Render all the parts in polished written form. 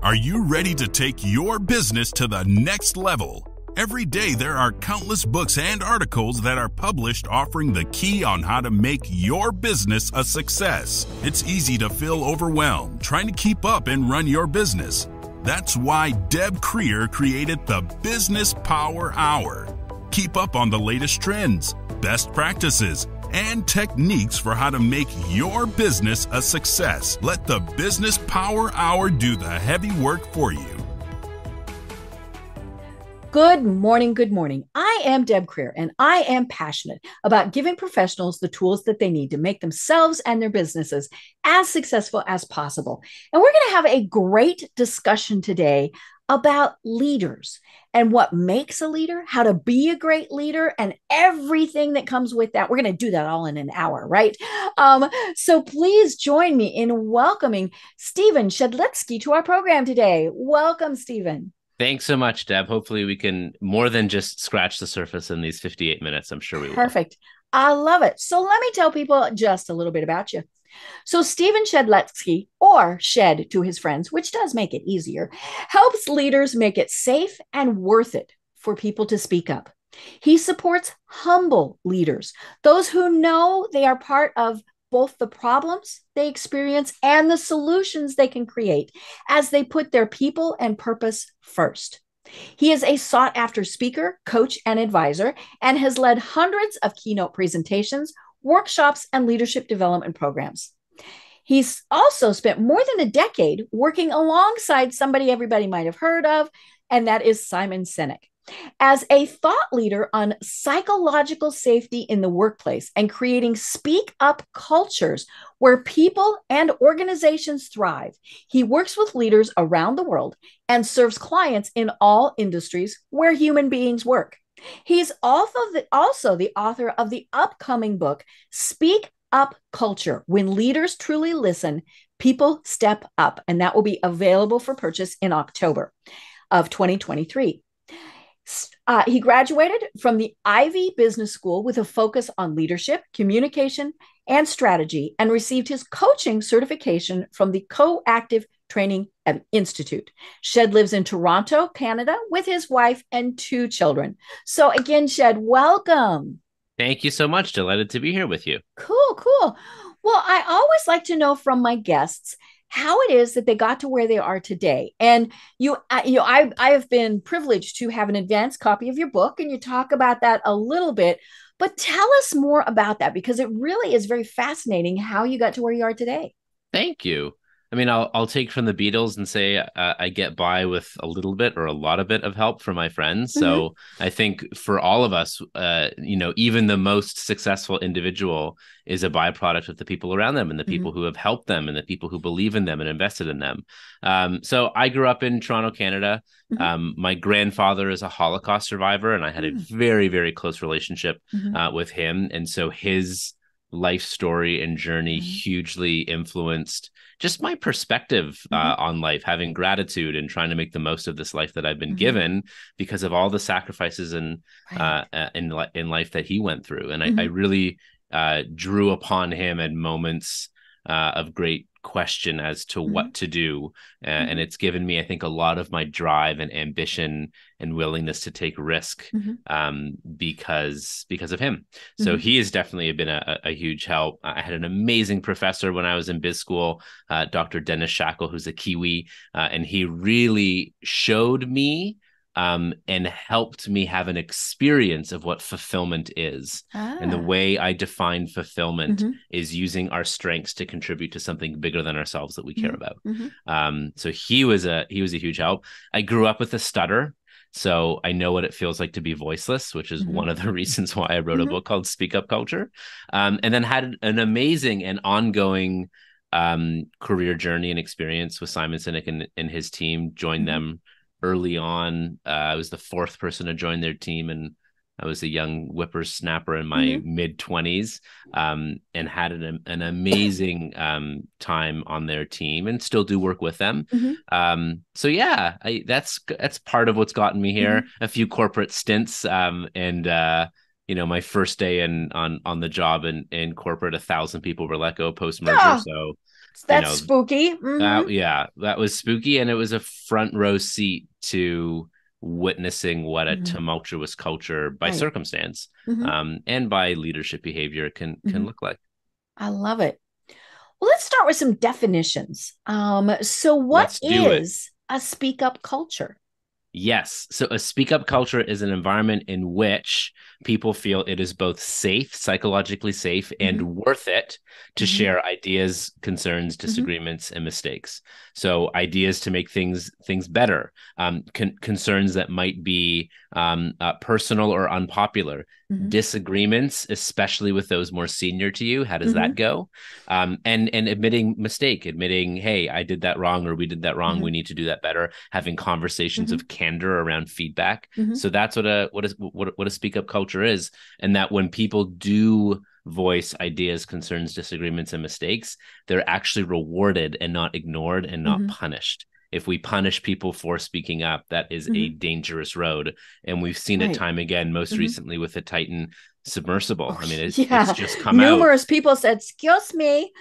Are you ready to take your business to the next level? Every day, there are countless books and articles that are published offering the key on how to make your business a success. It's easy to feel overwhelmed trying to keep up and run your business. That's why Deb Creer created the Business Power Hour. Keep up on the latest trends, best practices, and techniques for how to make your business a success. Let the Business Power Hour do the heavy work for you. Good morning. Good morning. I am Deb Creer, and I am passionate about giving professionals the tools that they need to make themselves and their businesses as successful as possible. And we're going to have a great discussion today about leaders and what makes a leader, how to be a great leader, and everything that comes with that. We're going to do that all in an hour, right? So please join me in welcoming Simon Sinek to our program today. Welcome, Stephen. Thanks so much, Deb. Hopefully we can more than just scratch the surface in these 58 minutes. I'm sure we will. Perfect. I love it. So let me tell people just a little bit about you. So Simon Shedletzky, or Shed to his friends, which does make it easier, helps leaders make it safe and worth it for people to speak up. He supports humble leaders, those who know they are part of both the problems they experience and the solutions they can create as they put their people and purpose first. He is a sought-after speaker, coach, and advisor, and has led hundreds of keynote presentations, workshops, and leadership development programs. He's also spent more than a decade working alongside somebody everybody might have heard of, and that is Simon Sinek, as a thought leader on psychological safety in the workplace and creating speak-up cultures where people and organizations thrive. He works with leaders around the world and serves clients in all industries where human beings work. He's also the author of the upcoming book, Speak Up Culture. When Leaders Truly Listen, People Step Up. And that will be available for purchase in October of 2023. He graduated from the Ivey Business School with a focus on leadership, communication, and strategy, and received his coaching certification from the Coactive Training Institute. Shed lives in Toronto, Canada, with his wife and 2 children. So again, Shed, welcome. Thank you so much. Delighted to be here with you. Cool. Well, I always like to know from my guests how it is that they got to where they are today. And I have been privileged to have an advanced copy of your book, and you talk about that a little bit. But tell us more about that, because it really is very fascinating how you got to where you are today. Thank you. I mean, I'll take from the Beatles and say I get by with a little bit or a lot of bit of help from my friends. Mm-hmm. So I think for all of us, even the most successful individual is a byproduct of the people around them and the people who have helped them and the people who believe in them and invested in them. So I grew up in Toronto, Canada. My grandfather is a Holocaust survivor, and I had a very, very close relationship with him. And so his life story and journey hugely influenced just my perspective on life, having gratitude and trying to make the most of this life that I've been given because of all the sacrifices in life that he went through. And I really drew upon him at moments of great question as to what to do. And it's given me, I think, a lot of my drive and ambition and willingness to take risk because of him. So he has definitely been a huge help. I had an amazing professor when I was in biz school, Dr. Dennis Shackle, who's a Kiwi, and he really showed me and helped me have an experience of what fulfillment is. And the way I define fulfillment is using our strengths to contribute to something bigger than ourselves that we care about. So he was a huge help. I grew up with a stutter, so I know what it feels like to be voiceless, which is one of the reasons why I wrote a book called Speak Up Culture, and then had an amazing and ongoing career journey and experience with Simon Sinek and his team. Joined them early on. I was the 4th person to join their team, and I was a young whippersnapper in my mid-20s, and had an amazing time on their team, and still do work with them. So yeah, that's part of what's gotten me here. A few corporate stints, and my first day on the job in corporate, 1,000 people were let go post merger. Yeah, So, that's spooky. that was spooky, and it was a front row seat to witnessing what a tumultuous culture by circumstance, and by leadership behavior can look like. I love it. Well, let's start with some definitions. So what Let's do it. is a speak up culture? Yes. So a speak up culture is an environment in which people feel it is both safe, psychologically safe, and worth it to share ideas, concerns, disagreements, and mistakes. So ideas to make things better, concerns that might be personal or unpopular, disagreements, especially with those more senior to you. How does that go? And admitting mistake, admitting, hey, I did that wrong, or we did that wrong. We need to do that better. Having conversations of candor around feedback. So that's what a speak up culture is. And that when people do voice ideas, concerns, disagreements, and mistakes, they're actually rewarded and not ignored and not punished. If we punish people for speaking up, that is a dangerous road. And we've seen it time again, most recently with the Titan submersible. I mean, it's just come out. Numerous people said, excuse me.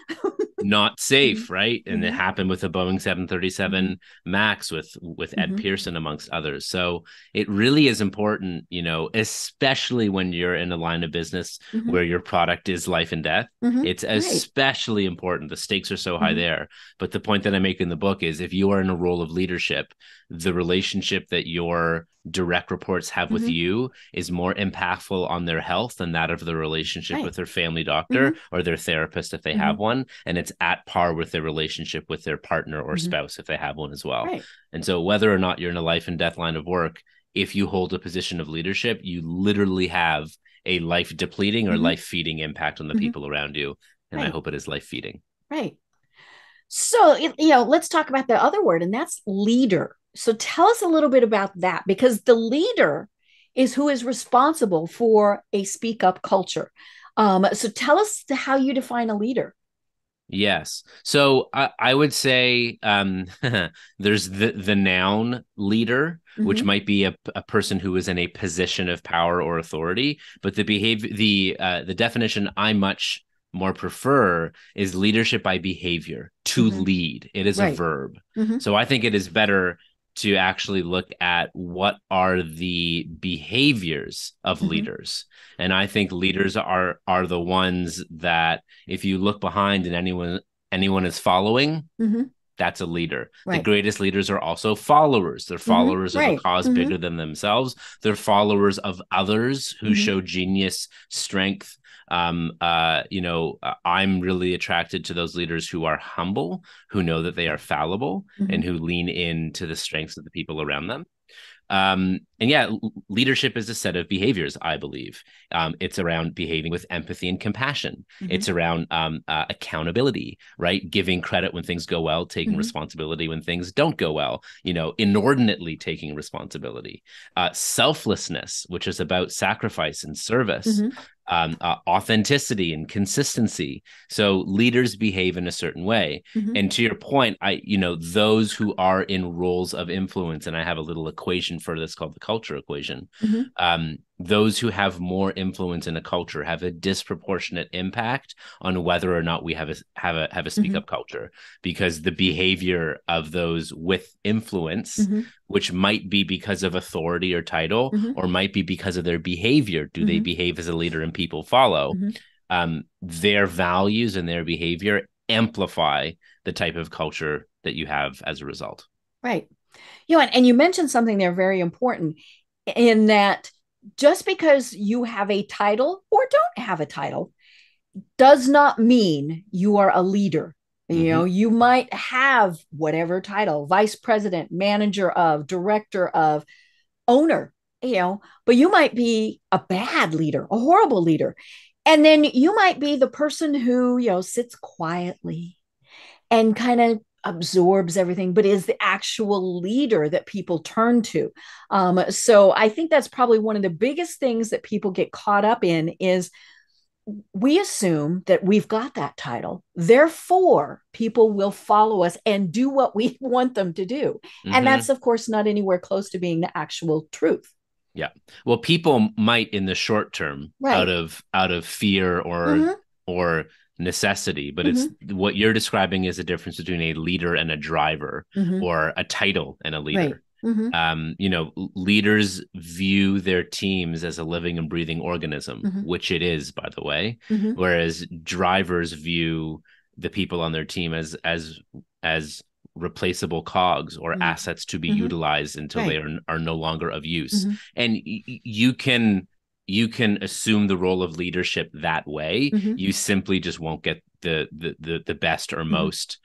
Not safe, right? And it happened with the Boeing 737 MAX with Ed Pearson, amongst others. So it really is important, especially when you're in a line of business where your product is life and death. It's especially important. The stakes are so high there. But the point that I make in the book is, if you are in a role of leadership, the relationship that your direct reports have with you is more impactful on their health than that of the relationship with their family doctor or their therapist, if they have one. And it's at par with their relationship with their partner or spouse, if they have one as well. And so whether or not you're in a life and death line of work, if you hold a position of leadership, you literally have a life depleting or life feeding impact on the people around you. And I hope it is life feeding. Right. So, let's talk about the other word, and that's leader. So tell us a little bit about that, because the leader is who is responsible for a speak up culture. So tell us how you define a leader. Yes. So I would say there's the noun leader, which might be a person who is in a position of power or authority. But the definition I much more prefer is leadership by behavior. To lead. It is a verb. So I think it is better to actually look at what are the behaviors of leaders. And I think leaders are the ones that, if you look behind and anyone is following, that's a leader. The greatest leaders are also followers. They're followers of a cause bigger than themselves. They're followers of others who show genius, strength. I'm really attracted to those leaders who are humble, who know that they are fallible, and who lean into the strengths of the people around them. Leadership is a set of behaviors, I believe. It's around behaving with empathy and compassion. It's around accountability, right? Giving credit when things go well, taking responsibility when things don't go well, inordinately taking responsibility. Selflessness, which is about sacrifice and service. Authenticity and consistency. So leaders behave in a certain way. And to your point, those who are in roles of influence, and I have a little equation for this called the culture equation. Those who have more influence in a culture have a disproportionate impact on whether or not we have a speak up culture, because the behavior of those with influence, which might be because of authority or title, or might be because of their behavior. Do they behave as a leader and people follow? Their values and their behavior amplify the type of culture that you have as a result. Right. And you mentioned something there very important, in that just because you have a title or don't have a title does not mean you are a leader. You might have whatever title, vice president, manager of, director of, owner, but you might be a bad leader, a horrible leader. And then you might be the person who, sits quietly and kind of absorbs everything, but is the actual leader that people turn to. So I think that's probably one of the biggest things that people get caught up in, is we assume that we've got that title, therefore people will follow us and do what we want them to do. And that's, of course, not anywhere close to being the actual truth. Yeah. Well, people might in the short term Right. out of fear Mm-hmm. or necessity, but it's Mm-hmm. what you're describing is a difference between a leader and a driver, Mm-hmm. or a title and a Right. leader. Mm-hmm. Leaders view their teams as a living and breathing organism, Mm-hmm. which it is, by the way, Mm-hmm. whereas drivers view the people on their team as replaceable cogs or assets to be Mm-hmm. utilized until they Right. are no longer of use. Mm-hmm. And you can assume the role of leadership that way. Mm-hmm. You simply just won't get the best or Mm-hmm. most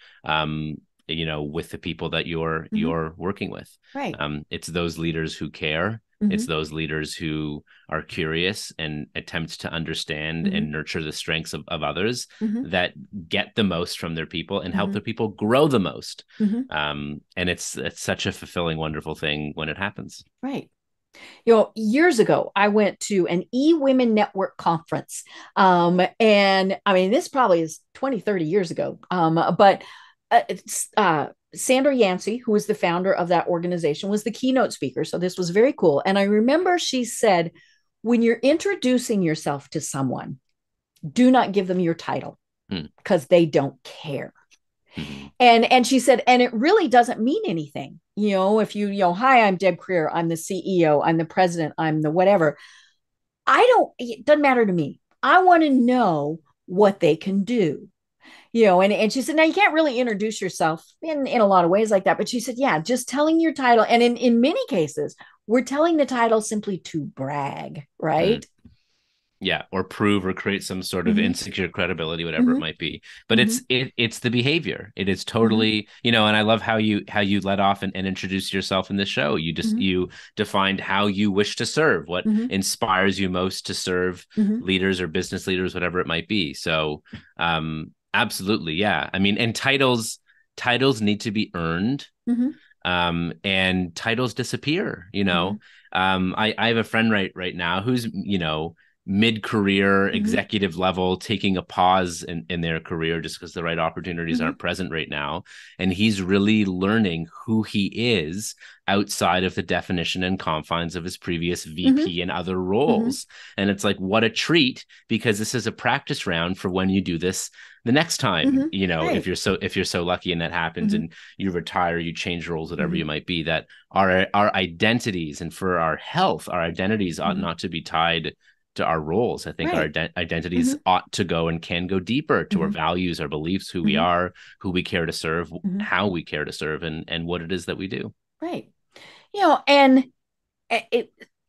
with the people that Mm-hmm. you're working with. Right. It's those leaders who care. Mm-hmm. It's those leaders who are curious and attempt to understand Mm-hmm. and nurture the strengths of others Mm-hmm. that get the most from their people and help Mm-hmm. their people grow the most. Mm-hmm. And it's such a fulfilling, wonderful thing when it happens. Right. Years ago, I went to an e-women network conference. And I mean, this probably is 20, 30 years ago. But Sandra Yancey, who was the founder of that organization, was the keynote speaker. So this was very cool. And I remember she said, when you're introducing yourself to someone, do not give them your title because they don't care. Mm-hmm. And she said, and it really doesn't mean anything. If hi, I'm Deb Creer, I'm the CEO, I'm the president, I'm the whatever. It doesn't matter to me. I want to know what they can do. And she said, now you can't really introduce yourself in a lot of ways like that. But she said, yeah, just telling your title. And in many cases, we're telling the title simply to brag, right? Yeah, or prove or create some sort of Mm-hmm. insecure credibility, whatever it Mm-hmm. might be. But Mm-hmm. it's the behavior. It is Mm-hmm. totally, and I love how you let off and introduce yourself in this show. Mm-hmm. You defined how you wish to serve, what Mm-hmm. inspires you most to serve Mm-hmm. leaders or business leaders, whatever it might be. So absolutely, yeah. I mean, and titles need to be earned. Mm-hmm. And titles disappear. Mm-hmm. I have a friend right now who's mid-career Mm-hmm. executive level taking a pause in their career just because the right opportunities Mm-hmm. aren't present right now, and he's really learning who he is outside of the definition and confines of his previous VP Mm-hmm. and other Mm-hmm. roles. And it's like, what a treat, because this is a practice round for when you do this the next time. Mm-hmm. Right. If you're so lucky and that happens, Mm-hmm. and you retire, you change roles, whatever Mm-hmm. you might be, that our identities, and for our health, our identities ought Mm-hmm. not to be tied to our roles. I think our Right. identities Mm-hmm. ought to go and can go deeper to our Mm-hmm. values, our beliefs, who we Mm-hmm. are, who we care to serve, Mm-hmm. how we care to serve, and what it is that we do. Right. And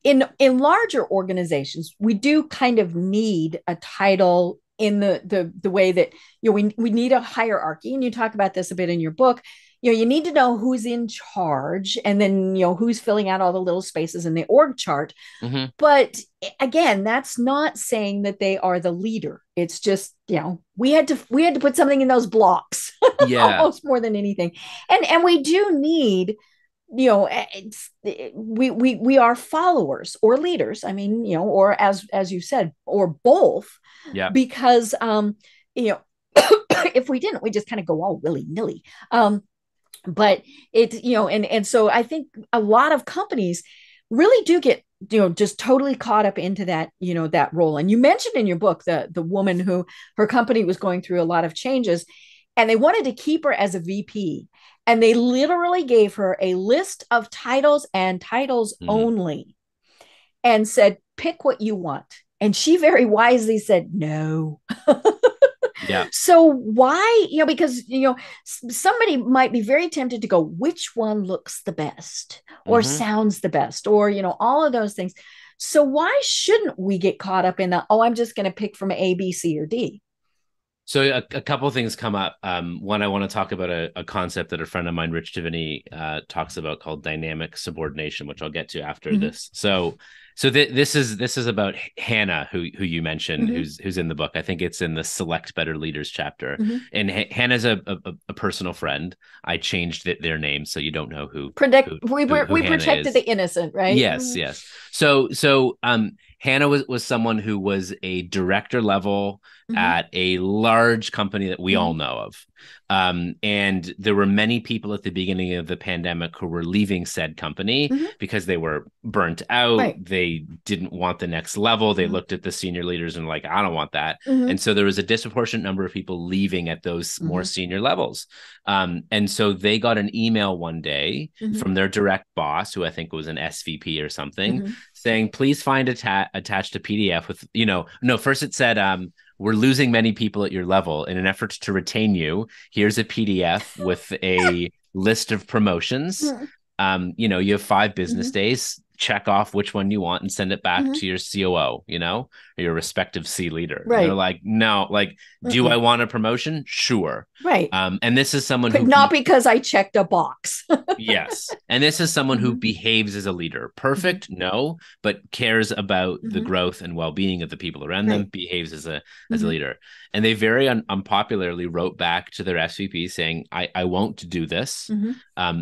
in larger organizations, we do kind of need a title in the way that we need a hierarchy, and you talk about this a bit in your book. You need to know who's in charge, and then who's filling out all the little spaces in the org chart. Mm-hmm. But again, that's not saying that they are the leader. It's just we had to put something in those blocks, Yeah. almost more than anything. And we do need we are followers or leaders. I mean, or as you said, or both. Yeah. Because if we didn't, we just kind of go all willy-nilly. But it and so I think a lot of companies really do get just totally caught up into that that role. And you mentioned in your book the woman who her company was going through a lot of changes, and they wanted to keep her as a VP. And they literally gave her a list of titles and titles only, and said, pick what you want. And she very wisely said, no. Yeah. So why, because, somebody might be very tempted to go, which one looks the best or sounds the best, or, all of those things. So why shouldn't we get caught up in the, I'm just going to pick from A, B, C, or D? So a couple of things come up. One, I want to talk about a concept that a friend of mine, Rich Tiffany, talks about, called dynamic subordination, which I'll get to after this. So this is about Hannah, who you mentioned, who's in the book. I think it's in the Select Better Leaders chapter. And Hannah's a personal friend. I changed their name so you don't know who. We protected the innocent, right? Yes. So Hannah was someone who was a director level at a large company that we all know of. And there were many people at the beginning of the pandemic who were leaving said company because they were burnt out. Right. They didn't want the next level. They looked at the senior leaders and like, I don't want that. And so there was a disproportionate number of people leaving at those more senior levels. And so they got an email one day from their direct boss, who I think was an SVP or something, saying, please find attached a PDF with, no, first it said, we're losing many people at your level. In an effort to retain you, here's a PDF with a list of promotions. You have 5 business days. Check off which one you want and send it back to your COO, or your respective C leader. Right. And they're like, no, like, do I want a promotion? Sure. Right. And this is someone but not because I checked a box. Yes. And this is someone who behaves as a leader. Perfect? No, but cares about the growth and well-being of the people around them, behaves as a leader. And they very unpopularly wrote back to their SVP saying, I won't do this.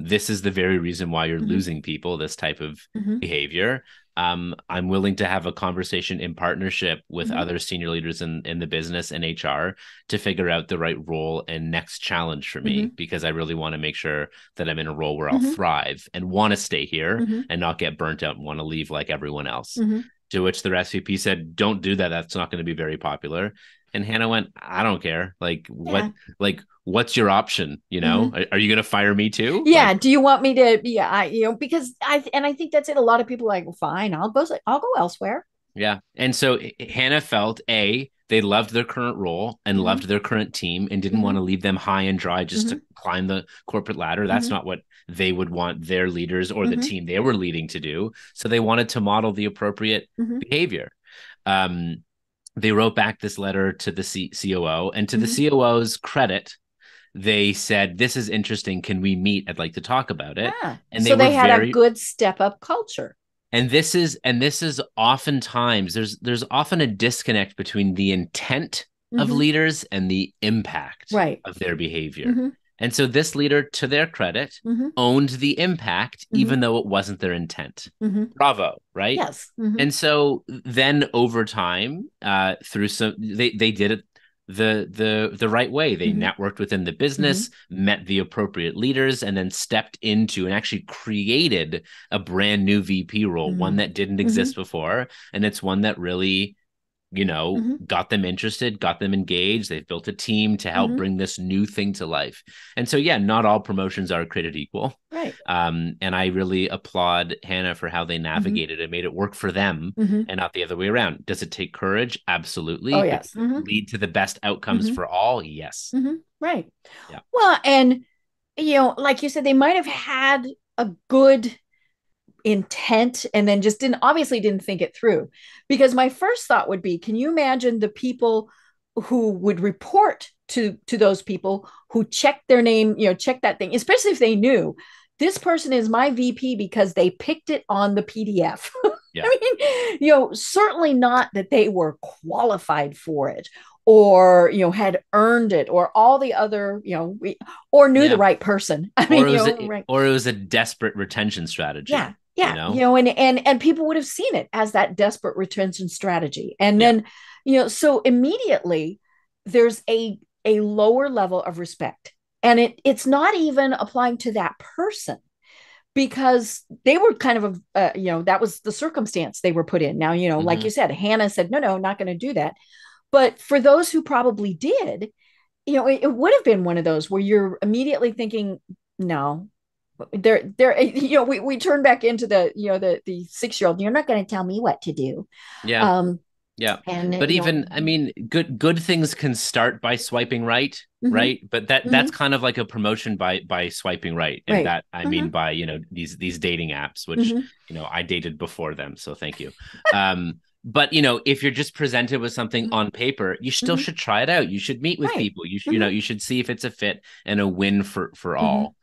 This is the very reason why you're losing people, this type of behavior. I'm willing to have a conversation in partnership with other senior leaders in the business and HR to figure out the right role and next challenge for me, because I really want to make sure that I'm in a role where I'll thrive and want to stay here and not get burnt out and want to leave like everyone else. To which their SVP said, don't do that. That's not going to be very popular. And Hannah went, I don't care. Like, what's your option? Are you going to fire me too? Yeah. Like, do you want me to? Yeah. Because I think that's it. A lot of people are like, well, fine, I'll go elsewhere. Yeah. And so Hannah felt they loved their current role and loved their current team and didn't want to leave them high and dry just to climb the corporate ladder. That's not what they would want their leaders or the team they were leading to do. So they wanted to model the appropriate behavior. They wrote back this letter to the COO, and to the COO's credit, they said, this is interesting. Can we meet? I'd like to talk about it. Yeah. And so they had a good step up culture. And this is oftentimes there's often a disconnect between the intent of leaders and the impact of their behavior. And so this leader, to their credit, owned the impact, even though it wasn't their intent. Bravo, right? Yes. And so then over time, through they did it the right way. They networked within the business, met the appropriate leaders, and then stepped into and actually created a brand new VP role, one that didn't exist before. And it's one that really, got them interested, got them engaged. They've built a team to help bring this new thing to life. And so, yeah, not all promotions are created equal. Right. And I really applaud Hannah for how they navigated and made it work for them and not the other way around. Does it take courage? Absolutely. Oh, yes. Lead to the best outcomes for all? Yes. Right. Yeah. Well, and, like you said, they might have had a good intent and then just didn't think it through. Because my first thought would be, can you imagine the people who would report to those people who checked their name, check that thing, especially if they knew this person is my VP because they picked it on the PDF. Yeah. I mean, certainly not that they were qualified for it or, had earned it or all the other, or knew the right person. I mean, or it was a desperate retention strategy. Yeah. Yeah. And people would have seen it as that desperate retention strategy. And then, so immediately there's a lower level of respect. And it's not even applying to that person because they were kind of, that was the circumstance they were put in. Now, like you said, Hannah said, no, not going to do that. But for those who probably did, it would have been one of those where you're immediately thinking, no, we turn back into the 6-year-old. You're not going to tell me what to do. Yeah. But even, I mean, good things can start by swiping right. Right. But that's kind of like a promotion by swiping right. And that, I mean, by, these dating apps, which, I dated before them. So thank you. But, if you're just presented with something on paper, you still should try it out. You should meet with people. You should, you should see if it's a fit and a win for all.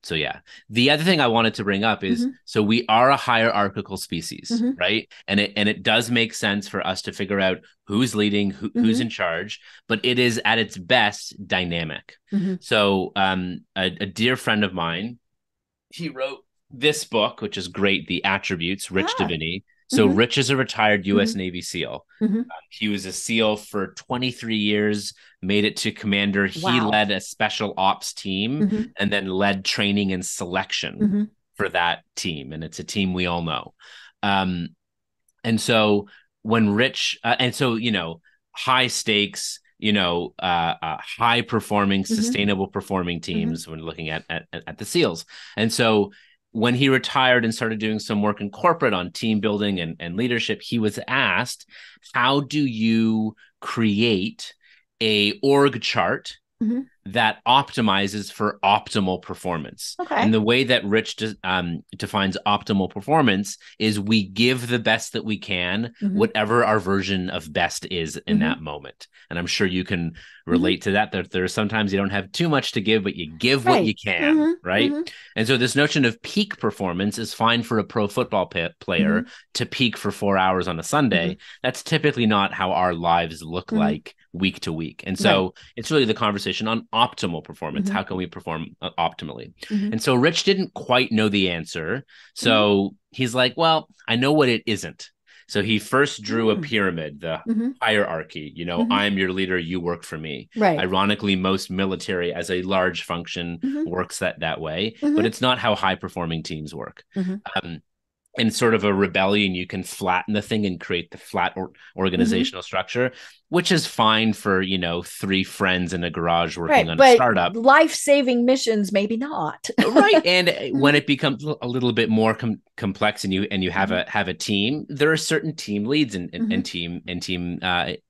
So, yeah, the other thing I wanted to bring up is, so we are a hierarchical species, right? And it does make sense for us to figure out who's leading, who's in charge, but it is at its best dynamic. So a dear friend of mine, he wrote this book, which is great, The Attributes, Rich Diviney. So Rich is a retired U.S. Mhm. Navy SEAL. Mhm. He was a SEAL for 23 years, made it to commander. He Wow. led a special ops team Mhm. and then led training and selection Mhm. for that team. And it's a team we all know. Um, and so when Rich, and so, high stakes, high performing, Mhm. sustainable performing Mhm. teams when looking at the SEALs. And so when he retired and started doing some work in corporate on team building and leadership, he was asked, how do you create a org chart Mhm. that optimizes for optimal performance? And Okay. the way that Rich defines optimal performance is we give the best that we can, Mhm. whatever our version of best is in Mhm. that moment. And I'm sure you can Mhm. relate to that. There are sometimes you don't have too much to give, but you give what you Right. can, Mhm. right? Mhm. And so this notion of peak performance is fine for a pro football player Mhm. to peak for 4 hours on a Sunday. Mhm. That's typically not how our lives look Mhm. like week to week. And Right. so it's really the conversation on optimal performance. Mhm. How can we perform optimally? Mhm. And so Rich didn't quite know the answer. Mhm. So he's like, well, I know what it isn't. So he first drew a Mm. pyramid, the Mhm. hierarchy. Mhm. I'm your leader, you work for me. Right. Ironically, most military as a large function Mhm. works that way, but Mhm. it's not how high performing teams work. Mhm. Um, in sort of a rebellion, you can flatten the thing and create the flat Mhm. organizational structure, which is fine for, three friends in a garage working Right. on a But startup. life-saving missions, maybe not. Right. And when Mhm. it becomes a little bit more complex and you have Mhm. a team, there are certain team leads and Mhm. team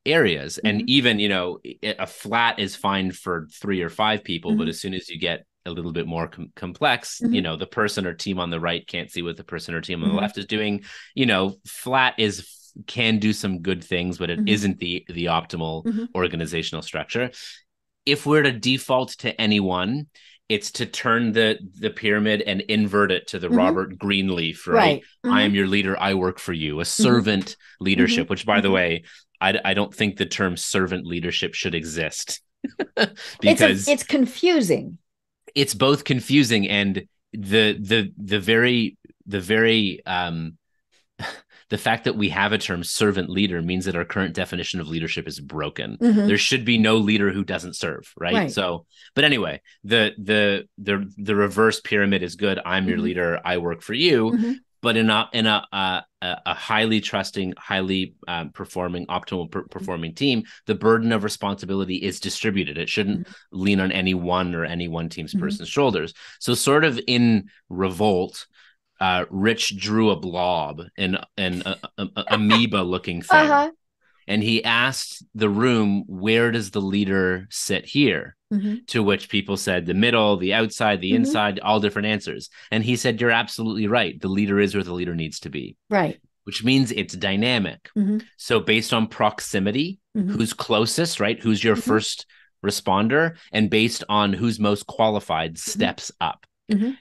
areas. And Mhm. even, a flat is fine for 3 or 5 people, but Mhm. as soon as you get a little bit more complex, Mhm. the person or team on the right can't see what the person or team on the Mhm. left is doing. Flat can do some good things, but it Mhm. isn't the optimal Mhm. organizational structure. If we're to default to anyone, it's to turn the pyramid and invert it to the Mhm. Robert Greenleaf, right? Right. I Mhm. am your leader, I work for you. A Mhm. servant leadership, Mhm. which, by the Mhm. way, I don't think the term servant leadership should exist It's because it's confusing. it's both confusing and the very the fact that we have a term servant leader means that our current definition of leadership is broken. Mhm. There should be no leader who doesn't serve, right? Right. So, but anyway, the reverse pyramid is good. I'm your Mhm. leader. I work for you. Mhm. But in a highly trusting, highly performing, optimal performing team, the burden of responsibility is distributed. It shouldn't Mhm. lean on any one or any one team's Mhm. person's shoulders. So, sort of in revolt, Rich drew a blob and a amoeba looking thing, Uh-huh. and he asked the room, "Where does the leader sit here?" Mhm. To which people said, "The middle, the outside, the Mhm. inside," all different answers. And he said, "You're absolutely right. The leader is where the leader needs to be," Right. which means it's dynamic. Mhm. So based on proximity, Mhm. who's closest, right? Who's your Mhm. first responder, and based on who's most qualified, Mhm. steps up. Mhm.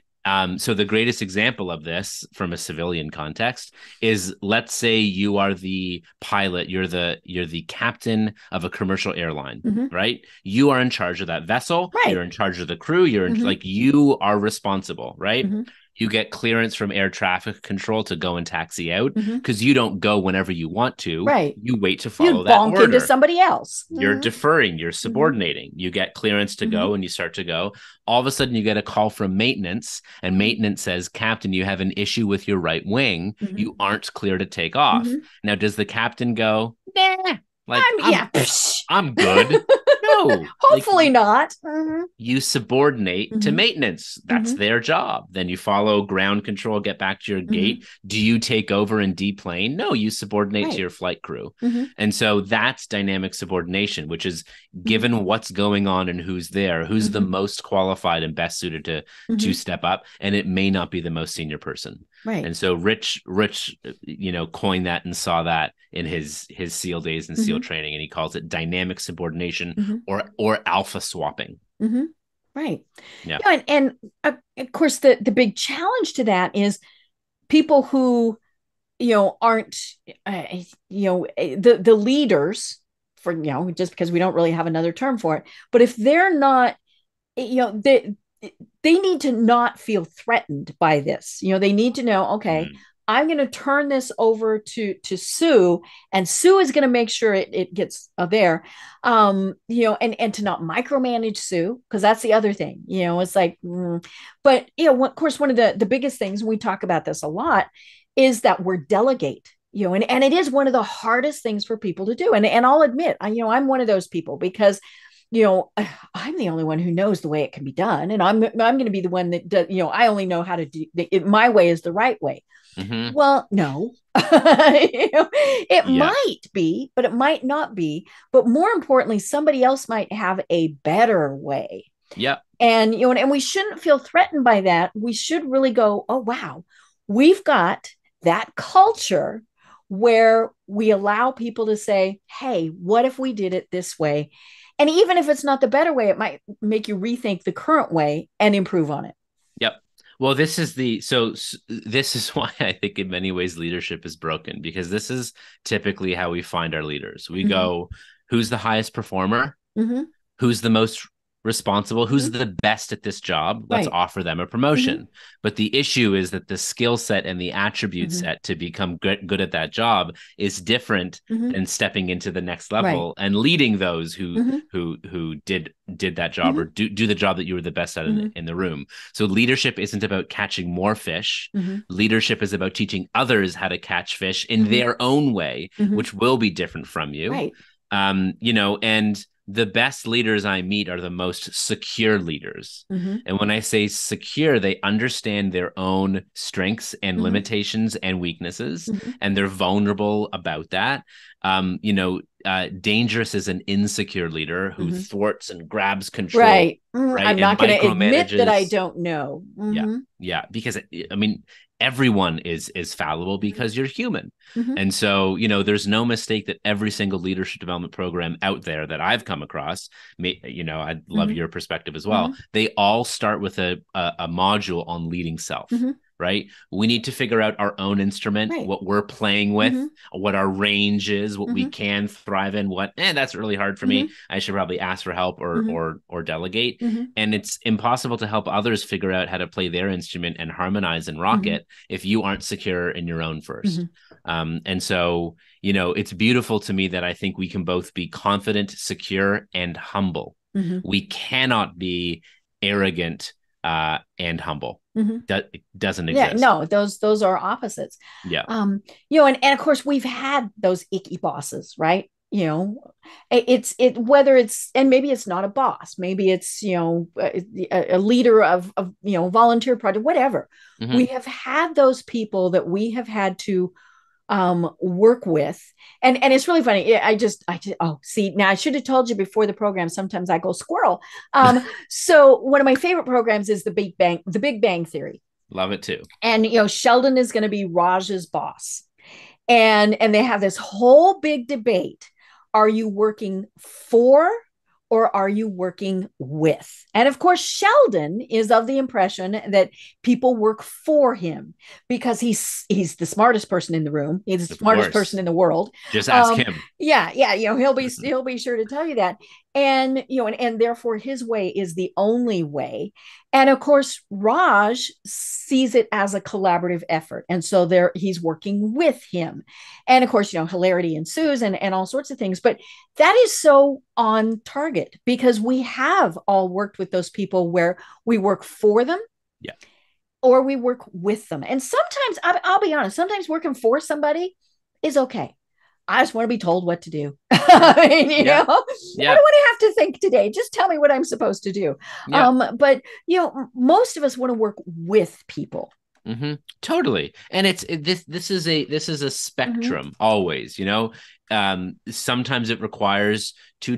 So the greatest example of this from a civilian context is, let's say you are the pilot, you're the captain of a commercial airline, Mhm. right? You are in charge of that vessel, you're Right. in charge of the crew, Mhm. you are responsible, right? Mhm. You get clearance from air traffic control to go and taxi out Mhm. because you don't go whenever you want to. Right. You wait to follow You'd that bonk into order. somebody else. You're Mhm. deferring, you're Mhm. subordinating. You get clearance to Mhm. go and you start to go. All of a sudden, you get a call from maintenance, and Mhm. maintenance says, Captain, you have an issue with your right wing. Mhm. You aren't clear to take off. Mhm. Now, does the captain go, nah, like Yeah. Psh. I'm good? No, like Hopefully not. Mhm. you subordinate to Mhm. maintenance. That's Mhm. their job. Then you follow ground control, get back to your Mhm. gate. Do you take over and deplane? No, you subordinate to Right. your flight crew. Mhm. And so that's dynamic subordination, which is Mhm. given what's going on and who's there, who's the Mhm. most qualified and best suited to Mhm. step up. And it may not be the most senior person. Right. And so Rich, coined that and saw that in his SEAL days and SEAL Mhm. training, and he calls it dynamic subordination Mhm. or alpha swapping. Mhm. Right. Yeah. Yeah, and of course the big challenge to that is people who aren't the leaders for just because we don't really have another term for it, but if they're not, they need to not feel threatened by this. They need to know, okay, Mm. I'm going to turn this over to Sue, and Sue is going to make sure it gets there. And to not micromanage Sue, because that's the other thing. It's like, but of course, one of the biggest things, and we talk about this a lot, is that we're delegate. And it is one of the hardest things for people to do. And I'll admit, I'm one of those people, because I'm the only one who knows the way it can be done, and I'm going to be the one that does. I only know how to do it. My way is the right way. Mm-hmm. Well, no, it might be, but it might not be. But more importantly, somebody else might have a better way. Yeah. And, and we shouldn't feel threatened by that. We should really go, oh, wow, we've got that culture where we allow people to say, hey, what if we did it this way? And even if it's not the better way, it might make you rethink the current way and improve on it. Yep. Well, this is why I think in many ways leadership is broken, because this is typically how we find our leaders. We go, who's the highest performer? Who's the most responsible? Who's the best at this job? Let's offer them a promotion. But the issue is that the skill set and the attribute set to become good at that job is different than stepping into the next level and leading those who did that job or do the job that you were the best at in the room. So leadership isn't about catching more fish. Leadership is about teaching others how to catch fish in their own way, which will be different from you. Right. And the best leaders I meet are the most secure leaders. And when I say secure, they understand their own strengths and limitations and weaknesses, and they're vulnerable about that. Dangerous is an insecure leader who thwarts and grabs control. Right. Right? I'm not going to admit that I don't know. Yeah. Because everyone is fallible, because you're human. And so, there's no mistake that every single leadership development program out there that I've come across, I'd love your perspective as well. They all start with a module on leading self. Right? We need to figure out our own instrument, what we're playing with, what our range is, what we can thrive in, that's really hard for me. I should probably ask for help or delegate. And it's impossible to help others figure out how to play their instrument and harmonize and rock it if you aren't secure in your own first. And so, it's beautiful to me that I think we can both be confident, secure, and humble. We cannot be arrogant and humble. It doesn't exist. No, those are opposites. Yeah. And of course we've had those icky bosses, right? It's whether it's, and maybe it's not a boss, maybe it's a leader of volunteer project, whatever. We have had those people that we have had to work with, and it's really funny. Now I should have told you before the program, sometimes I go squirrel. So one of my favorite programs is the Big Bang Theory. Love it too. And Sheldon is going to be Raj's boss, and they have this whole big debate. Are you working for, or are you working with? And of course, Sheldon is of the impression that people work for him because he's the smartest person in the room. He's the smartest person in the world. Just ask him. Yeah. He'll be sure to tell you that. And and therefore his way is the only way. And of course, Raj sees it as a collaborative effort. And so he's working with him. And of course, hilarity ensues and all sorts of things. But that is so on target, because we have all worked with those people where we work for them. Yeah. Or we work with them. And sometimes, I'll be honest, sometimes working for somebody is okay. I just want to be told what to do. I don't want to have to think today. Just tell me what I'm supposed to do. Yeah. But most of us want to work with people. Totally. And this is a spectrum always, sometimes it requires to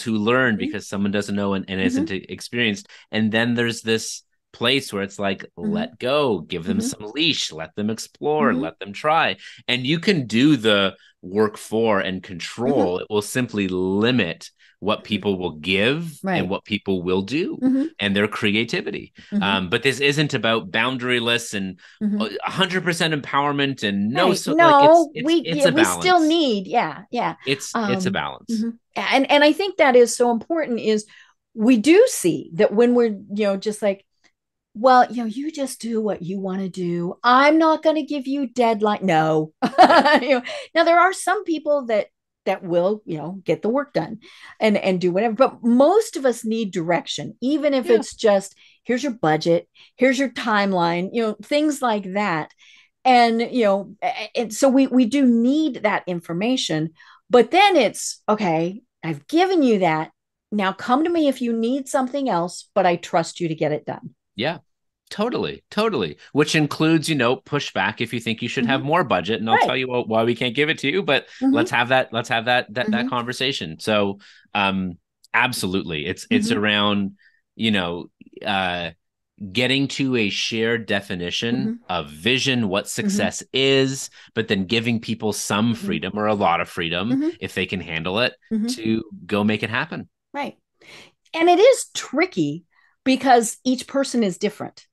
learn because someone doesn't know and isn't experienced. And then there's this place where it's like, let go, give them some leash, let them explore, let them try. And you can do the work for and control. It will simply limit what people will give and what people will do and their creativity. But this isn't about boundaryless and 100% empowerment and it's a balance. We still need, it's a balance. And I think that is so important, is we do see that when we're, just like, well, you just do what you want to do. I'm not going to give you deadline. No. Yeah. Now there are some people that will, get the work done and do whatever, but most of us need direction, even if Yeah. it's just here's your budget, here's your timeline, things like that. And and so we do need that information, but then it's okay, I've given you that. Now come to me if you need something else, but I trust you to get it done. Yeah. Totally, totally. Which includes, pushback if you think you should have Mhm. more budget, and I'll Right. tell you why we can't give it to you. But Mhm. let's have that Mhm. conversation. So, absolutely, it's Mhm. around, you know, uh, getting to a shared definition Mhm. of vision, what Mhm. success is, but then giving people some Mhm. freedom or a lot of freedom Mhm. if they can handle it Mhm. to go make it happen. Right. And it is tricky because each person is different.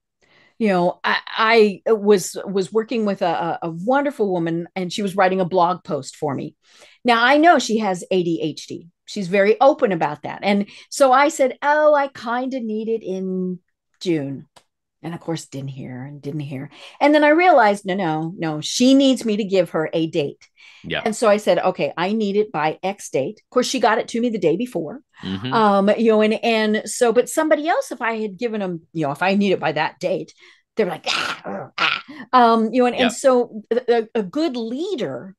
I was working with a wonderful woman, and she was writing a blog post for me. Now I know she has ADHD. She's very open about that. And so I said, oh, I kind of need it in June. And of course, didn't hear and didn't hear. And then I realized, no, she needs me to give her a date. Yeah. And so I said, okay, I need it by X date. Of course, she got it to me the day before. Hmm. And so, but somebody else, if I had given them, if I need it by that date, they're like, and Yeah. so a good leader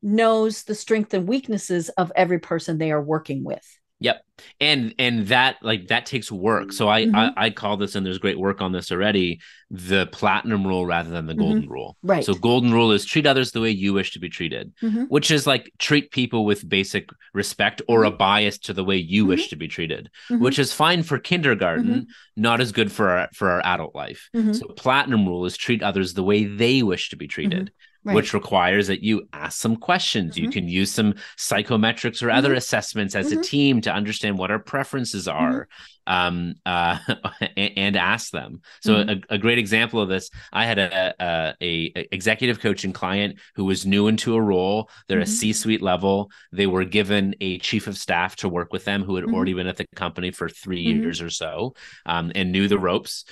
knows the strengths and weaknesses of every person they are working with. Yep. And that takes work. So I, I Mm-hmm. I call this, and there's great work on this already, the platinum rule rather than the Mm-hmm. golden rule. So Right. golden rule is treat others the way you wish to be treated, Mm-hmm. which is like treat people with basic respect or a Mm-hmm. bias to the way you Mm-hmm. wish to be treated, Mm-hmm. which is fine for kindergarten, Mm-hmm. not as good for our adult life. Mm-hmm. So platinum rule is treat others the way they wish to be Mm-hmm. treated, Right. which requires that you ask some questions. You Mm-hmm. can use some psychometrics or other Mm-hmm. assessments as a Mm-hmm. team to understand what our preferences Mm-hmm. are, um, uh, and ask them. So Mm-hmm. a great example of this, I had a executive coaching client who was new into a role. They're a Mm-hmm. C-suite level. They were given a chief of staff to work with them who had Mm-hmm. already been at the company for 3 years Mm-hmm. or so, and knew the ropes.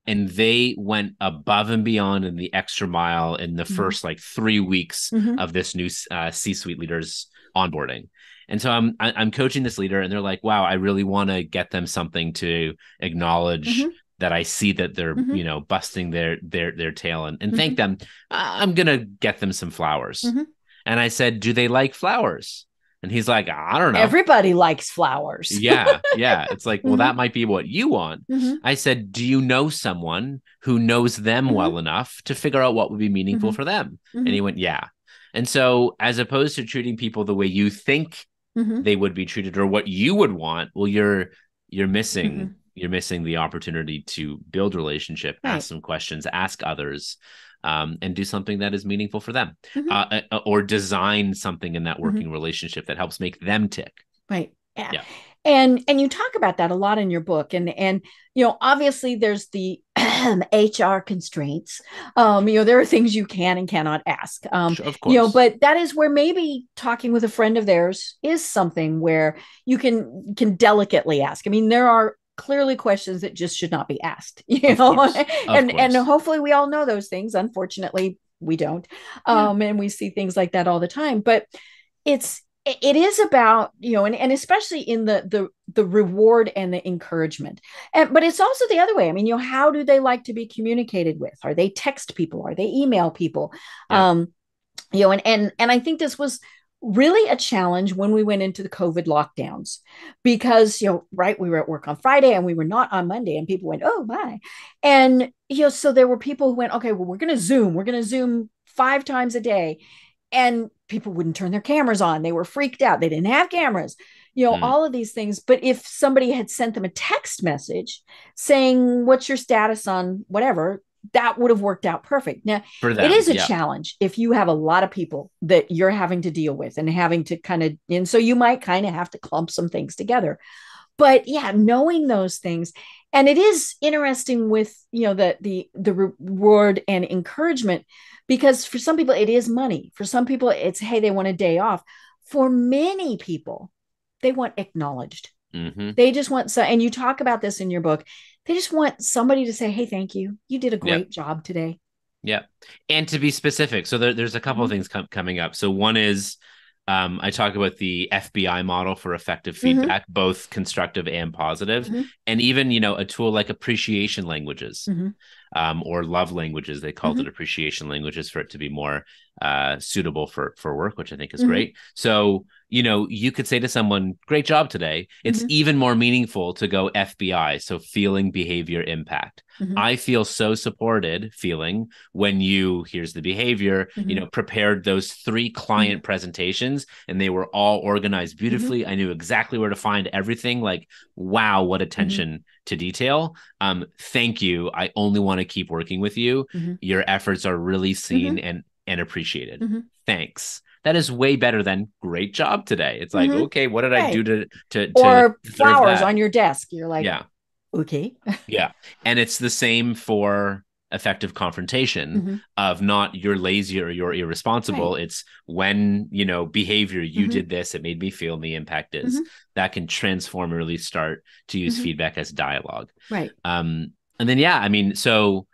And they went above and beyond in the extra mile in the Mm-hmm. first like 3 weeks Mm-hmm. of this new C-suite leader's onboarding. And so I'm coaching this leader, and they're like, "Wow, I really want to get them something to acknowledge Mm-hmm. that I see that they're Mm-hmm. busting their tail, and Mm-hmm. thank them. I'm gonna get them some flowers." Mm-hmm. And I said, "Do they like flowers?" And he's like, "I don't know." Everybody likes flowers. Yeah, yeah. It's like, well, Mm-hmm. that might be what you want. Mm-hmm. I said, do you know someone who knows them Mm-hmm. well enough to figure out what would be meaningful Mm-hmm. for them? And Mm-hmm. he went, yeah. And so, as opposed to treating people the way you think Mm-hmm. they would be treated or what you would want, well, you're missing Mm-hmm. you're missing the opportunity to build relationship, ask Right. some questions, ask others, and do something that is meaningful for them, Mm-hmm. or design something in that Mm-hmm. working relationship that helps make them tick. Right. Yeah. Yeah. And you talk about that a lot in your book. And obviously there's the HR constraints. There are things you can and cannot ask. Of course. But that is where maybe talking with a friend of theirs is something where you can delicately ask. I mean, there are clearly questions that just should not be asked, Of course. Of and course. hopefully we all know those things. Unfortunately, we don't. Yeah. And we see things like that all the time. But it is about, and especially in the reward and the encouragement. But it's also the other way. I mean, how do they like to be communicated with? Are they text people? Are they email people? Yeah. And I think this was really a challenge when we went into the COVID lockdowns, because right, we were at work on Friday and we were not on Monday, and people went, oh my. And so there were people who went, okay, well, we're going to zoom 5 times a day, and people wouldn't turn their cameras on. They were freaked out. They didn't have cameras, Mm. all of these things. But if somebody had sent them a text message saying, what's your status on whatever, that would have worked out perfect. Now, For it them. is a Yeah. challenge if you have a lot of people that you're having to deal with and having to and so you might kind of have to clump some things together. But yeah, knowing those things. And it is interesting with the reward and encouragement, because for some people it is money. For some people it's, hey, they want a day off. For many people, they want acknowledged. Mm-hmm. They just want, so, and you talk about this in your book, They just want somebody to say, hey, thank you. You did a Yeah. great job today. Yeah. And to be specific. So there's a couple of things coming up. So one is I talk about the FBI model for effective feedback, both constructive and positive, and even, a tool like appreciation languages, or love languages. They called it appreciation languages for it to be more suitable for work, which I think is great. So, you could say to someone, great job today. It's even more meaningful to go FBI. So feeling, behavior, impact. I feel so supported feeling when here's the behavior, prepared those 3 client presentations and they were all organized beautifully. I knew exactly where to find everything. Like, wow, what attention to detail. Thank you. I only want to keep working with you. Your efforts are really seen and appreciated. Thanks. That is way better than great job today. It's like, okay, what did I do to or deserve flowers that? on your desk? You're like, Yeah. Okay. Yeah. And it's the same for effective confrontation of not you're lazy or you're irresponsible. Right. It's when, behavior, you did this, it made me feel, and the impact is that can transform or really start to use feedback as dialogue. Right. And then, so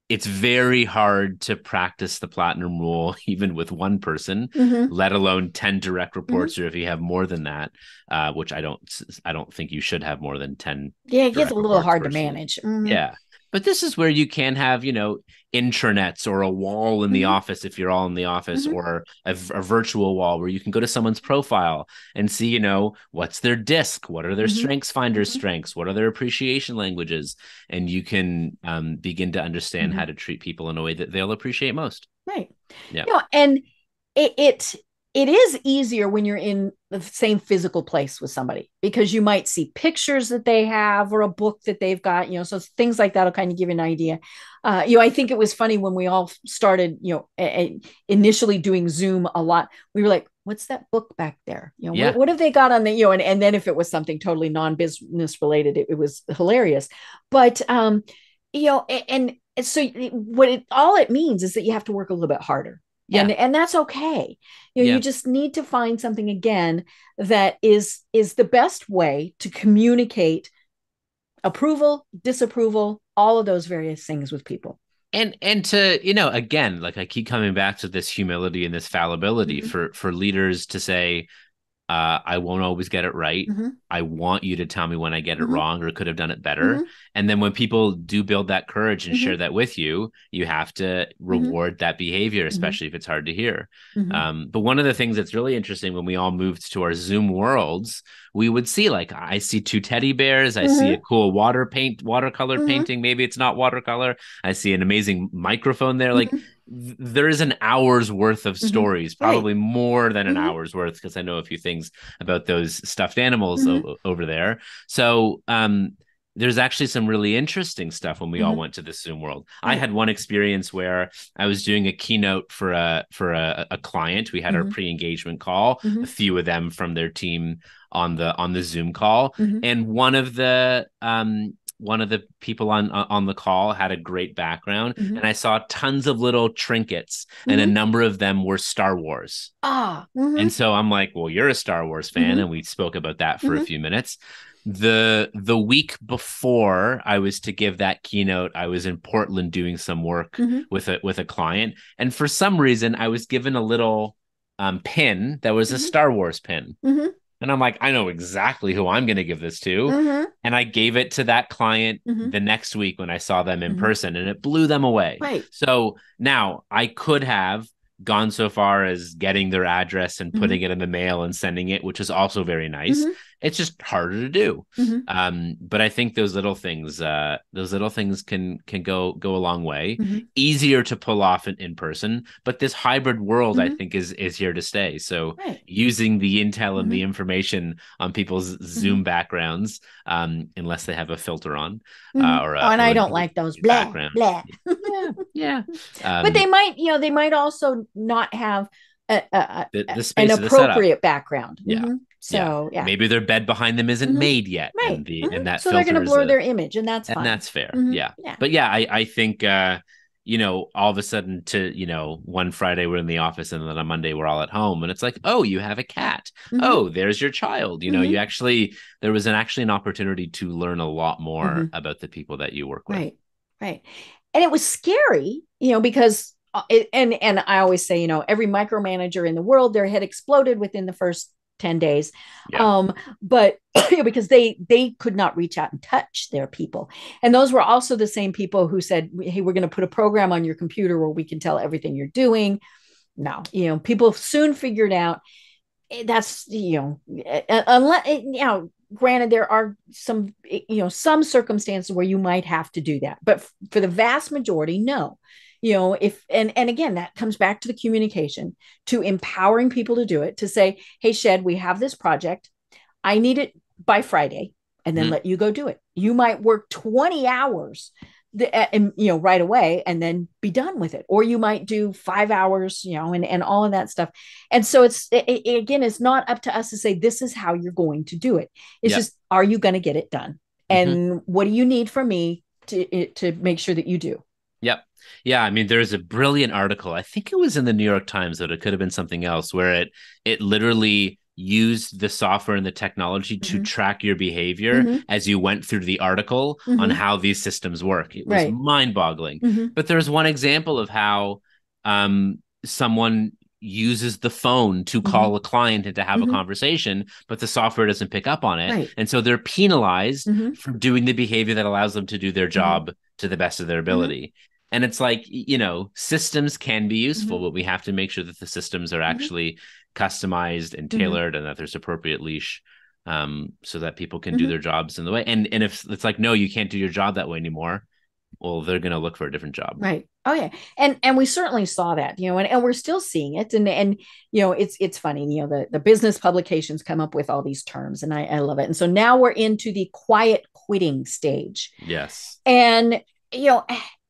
it's very hard to practice the platinum rule, even with one person, let alone 10 direct reports, or if you have more than that, which I don't think you should have more than 10. Yeah, it gets a little hard personally. To manage. Yeah. But this is where you can have, intranets or a wall in the office if you're all in the office, or a virtual wall where you can go to someone's profile and see, what's their disc, what are their strengths finders strengths, what are their appreciation languages, and you can begin to understand how to treat people in a way that they'll appreciate most. Right. Yeah. And it is easier when you're in the same physical place with somebody, because you might see pictures that they have or a book that they've got, so things like that will kind of give you an idea. I think it was funny when we all started, initially doing Zoom a lot. We were like, what's that book back there? What have they got on the, and then if it was something totally non-business related, it was hilarious. But, and so all it means is that you have to work a little bit harder. Yeah. And that's okay. You just need to find something again that is the best way to communicate approval, disapproval, all of those various things with people. And to, again, like I keep coming back to this humility and this fallibility for leaders to say, I won't always get it right. I want you to tell me when I get it wrong or could have done it better. And then when people do build that courage and share that with you, you have to reward that behavior, especially if it's hard to hear. But one of the things that's really interesting when we all moved to our Zoom worlds, we would see, like, I see 2 teddy bears. I see a cool watercolor painting. Maybe it's not watercolor. I see an amazing microphone there. Like, there is an hour's worth of stories, probably more than an hour's worth, because I know a few things about those stuffed animals over there. So there's actually some really interesting stuff when we all went to the Zoom world. I had one experience where I was doing a keynote for a client. We had our pre-engagement call, a few of them from their team on the Zoom call, and one of the people on the call had a great background, and I saw tons of little trinkets, and a number of them were Star Wars. And so I'm like, well, you're a Star Wars fan, and we spoke about that for a few minutes. The week before I was to give that keynote, I was in Portland doing some work with a client, and for some reason I was given a little pin that was a Star Wars pin. And I'm like, I know exactly who I'm going to give this to. And I gave it to that client the next week when I saw them in person, and it blew them away. Right. So now I could have gone so far as getting their address and putting it in the mail and sending it, which is also very nice. It's just harder to do. But I think those little things can go a long way. Easier to pull off in person, but this hybrid world I think is here to stay. So using the intel and the information on people's Zoom backgrounds, unless they have a filter on, and I don't like those background. Blah. But they might also not have the space an appropriate background. So maybe their bed behind them isn't made yet, and that so they're going to blur their image, and that's fine. And that's fair. But I think all of a sudden to, one Friday we're in the office and then on Monday we're all at home and it's like, oh, you have a cat. Mm-hmm. Oh, there's your child. Mm-hmm. There was actually an opportunity to learn a lot more Mm-hmm. about the people that you work with. Right. Right. And it was scary, because and I always say, every micromanager in the world, their head exploded within the first 10 days. Yeah. But because they could not reach out and touch their people. And those were also the same people who said, hey, we're going to put a program on your computer where we can tell everything you're doing. No, people soon figured out that's, unless, granted, there are some, some circumstances where you might have to do that, but for the vast majority, no. If and again, that comes back to the communication, to empowering people to do it, to say, hey, Shed, we have this project. I need it by Friday, and then let you go do it. You might work 20 hours right away and then be done with it. Or you might do 5 hours, and all of that stuff. And so again, it's not up to us to say, this is how you're going to do it. It's just, are you going to get it done? And what do you need from me to make sure that you do? Yep. Yeah. I mean, there's a brilliant article. I think it was in the New York Times, but it could have been something else, where it literally used the software and the technology to track your behavior as you went through the article on how these systems work. It was mind-boggling. But there's one example of how someone uses the phone to call a client and to have a conversation, but the software doesn't pick up on it. Right. And so they're penalized for doing the behavior that allows them to do their job to the best of their ability. And it's like, systems can be useful, but we have to make sure that the systems are actually customized and tailored and that there's appropriate leash so that people can do their jobs in the way. And if it's like, no, you can't do your job that way anymore, well, they're going to look for a different job. Right. Oh yeah. And we certainly saw that, and we're still seeing it. And it's funny, the business publications come up with all these terms, and I love it. And so now we're into the quiet quitting stage. Yes. And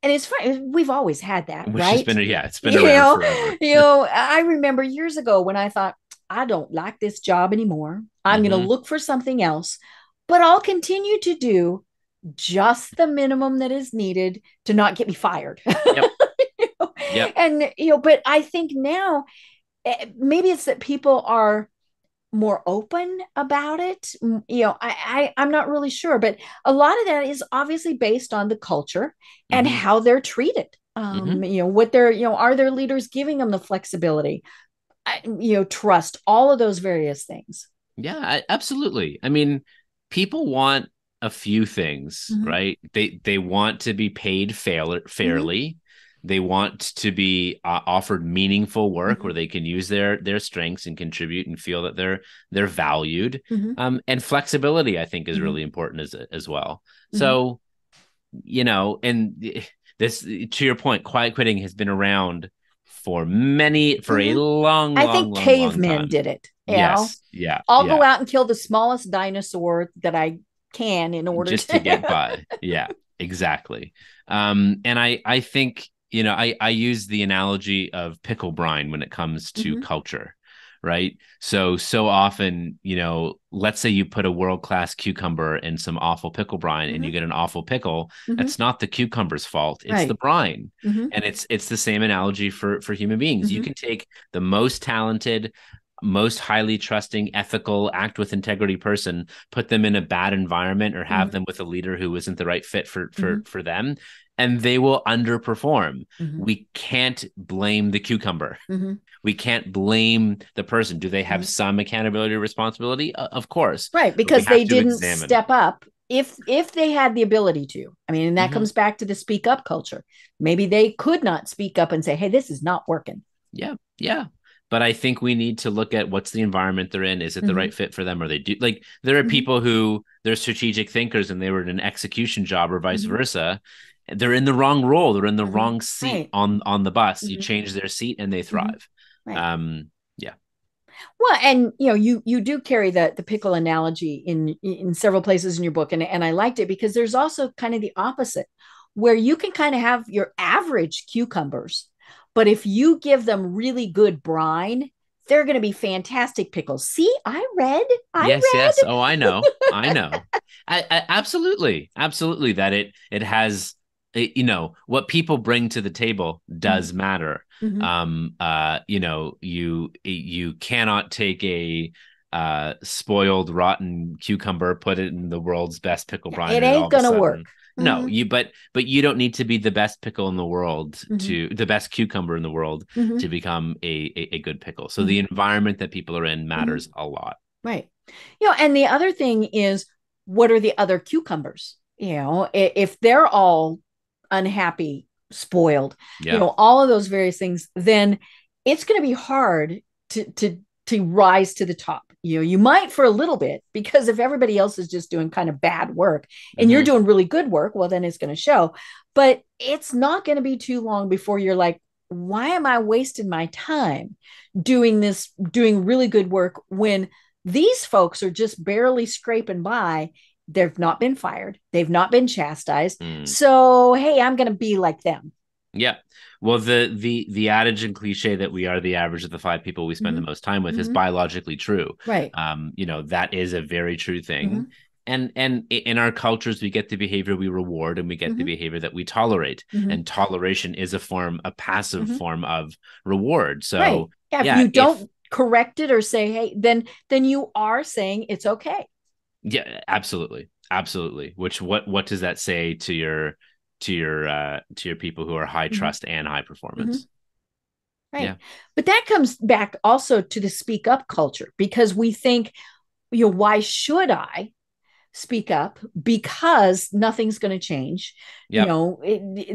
and it's funny, we've always had that, which right? It's been around forever. I remember years ago when I thought, I don't like this job anymore. I'm going to look for something else, but I'll continue to do just the minimum that is needed to not get me fired. Yep. Yep. And, but I think now maybe it's that people are more open about it. I'm not really sure, but a lot of that is obviously based on the culture and how they're treated. What they're, are their leaders giving them the flexibility, trust, all of those various things. Yeah, absolutely. I mean, people want a few things, right? They want to be paid fairly. They want to be offered meaningful work where they can use their strengths and contribute and feel that they're valued. And flexibility, I think, is really important as well. So, and this, to your point, quiet quitting has been around for a long, I think cavemen did it. Yes. Yeah. I'll go out and kill the smallest dinosaur that I can in order to get by. Yeah, exactly. And I think, I use the analogy of pickle brine when it comes to culture, right? So often, let's say you put a world-class cucumber in some awful pickle brine and you get an awful pickle. That's not the cucumber's fault. It's the brine. And it's the same analogy for human beings. You can take the most talented, most highly trusting, ethical, act with integrity person, put them in a bad environment or have them with a leader who isn't the right fit for them, and they will underperform. We can't blame the cucumber. We can't blame the person. Do they have some accountability or responsibility? Of course. Right, because they didn't step up. If they had the ability to, I mean, and that comes back to the speak up culture. Maybe they could not speak up and say, hey, this is not working. Yeah. Yeah. But I think we need to look at what's the environment they're in. Is it the right fit for them? Or they do, like, there are people who they're strategic thinkers and they were in an execution job or vice versa. They're in the wrong role. They're in the wrong seat on the bus. You change their seat and they thrive. Yeah. Well, and you do carry the pickle analogy in several places in your book, and I liked it because there's also kind of the opposite, where you can kind of have your average cucumbers, but if you give them really good brine, they're going to be fantastic pickles. See, I read. Yes. Oh, I know. I absolutely that it has what people bring to the table does matter. You cannot take a spoiled rotten cucumber, put it in the world's best pickle brine, It and all ain't of a gonna sudden, work. no, but you don't need to be the best pickle in the world to the best cucumber in the world to become a good pickle. So the environment that people are in matters a lot. Right. And the other thing is, what are the other cucumbers? If they're all unhappy, spoiled, all of those various things, then it's going to be hard to rise to the top. You might for a little bit, because if everybody else is just doing kind of bad work and you're doing really good work, well, then it's going to show. But it's not going to be too long before you're like, why am I wasting my time doing really good work when these folks are just barely scraping by? They've not been fired. They've not been chastised. So, hey, I'm going to be like them. Yeah. Well, the adage and cliche that we are the average of the 5 people we spend the most time with is biologically true. Right. That is a very true thing. And in our cultures, we get the behavior we reward and we get the behavior that we tolerate. And toleration is a passive form of reward. So right. If you don't correct it or say, hey, then you are saying it's okay. Yeah, absolutely. Absolutely. Which what does that say to your people who are high trust and high performance? Right. Yeah. But that comes back also to the speak up culture, because we think, why should I speak up? Because nothing's going to change. Yep.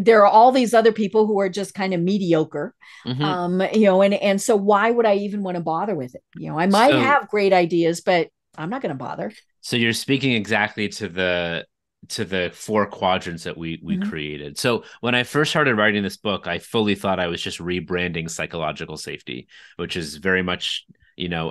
There are all these other people who are just kind of mediocre. And so why would I even want to bother with it? I might have great ideas, but I'm not going to bother. So you're speaking exactly to the 4 quadrants that we created. So when I first started writing this book, I fully thought I was just rebranding psychological safety, which is very much,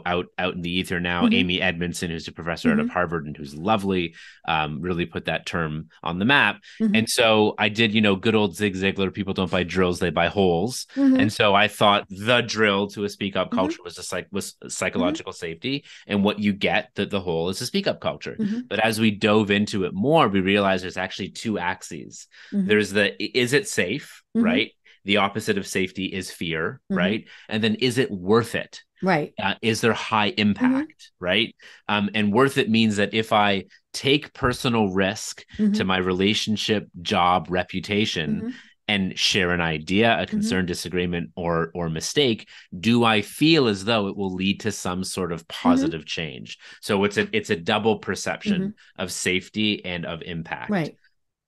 out in the ether now. Amy Edmondson, who's a professor out of Harvard and who's lovely, really put that term on the map. And so I did, good old Zig Ziglar, people don't buy drills, they buy holes. And so I thought the drill to a speak up culture was psychological safety. And what you get, the hole, is a speak up culture. But as we dove into it more, we realized there's actually 2 axes. There's is it safe, right? The opposite of safety is fear, right? And then is it worth it? Right. Is there high impact, right? And worth it means that if I take personal risk to my relationship, job, reputation, and share an idea, a concern, disagreement, or mistake, do I feel as though it will lead to some sort of positive change? So it's a double perception of safety and of impact. Right.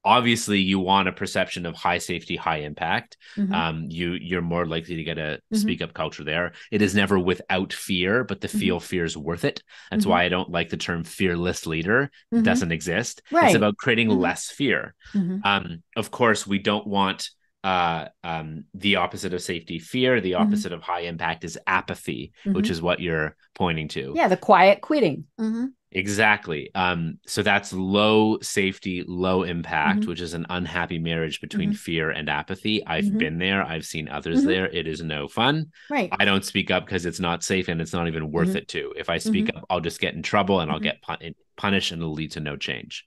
Obviously, you want a perception of high safety, high impact. You're more likely to get a speak up culture there. It is never without fear, but the fear is worth it. That's why I don't like the term fearless leader. It doesn't exist. Right. It's about creating less fear. Of course, we don't want the opposite of safety, fear. The opposite of high impact is apathy, which is what you're pointing to. Yeah, the quiet quitting. Exactly. So that's low safety, low impact, which is an unhappy marriage between fear and apathy. I've been there. I've seen others there. It is no fun. Right. I don't speak up because it's not safe and it's not even worth it to. If I speak up, I'll just get in trouble and I'll get punished and it'll lead to no change.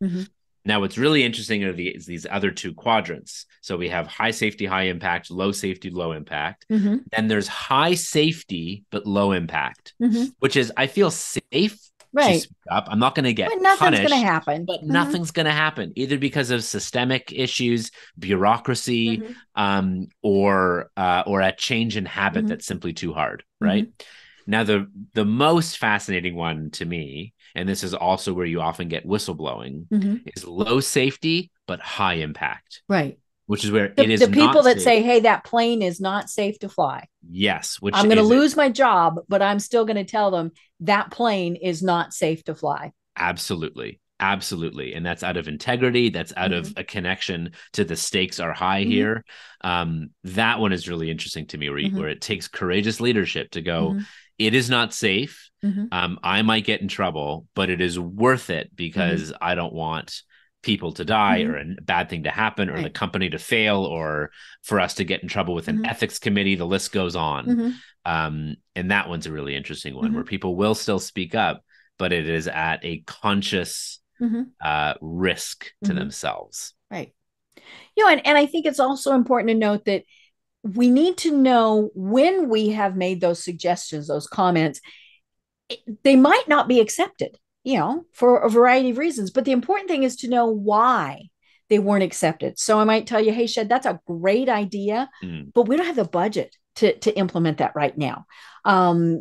Now, what's really interesting are these other 2 quadrants. So we have high safety, high impact, low safety, low impact. Then there's high safety, but low impact, which is, I feel safe. Right. Up. I'm not going to get punished. Nothing's going to happen. But nothing's going to happen, either because of systemic issues, bureaucracy, or a change in habit that's simply too hard. Right. Now, the most fascinating one to me, and this is also where you often get whistleblowing, is low safety but high impact. Right. Which is where it is the people that safe. say, hey, that plane is not safe to fly. Yes. Which I'm going to lose my job, but I'm still going to tell them that plane is not safe to fly. Absolutely. Absolutely. And that's out of integrity. That's out of a connection to the stakes are high here. That one is really interesting to me, where it takes courageous leadership to go, it is not safe. I might get in trouble, but it is worth it because I don't want people to die or a bad thing to happen or the company to fail or for us to get in trouble with an ethics committee. The list goes on. And that one's a really interesting one where people will still speak up, but it is at a conscious risk to themselves. Right. And I think it's also important to note that we need to know when we have made those suggestions, those comments, they might not be accepted, for a variety of reasons. But the important thing is to know why they weren't accepted. So I might tell you, hey, Shed, that's a great idea, but we don't have the budget to implement that right now. And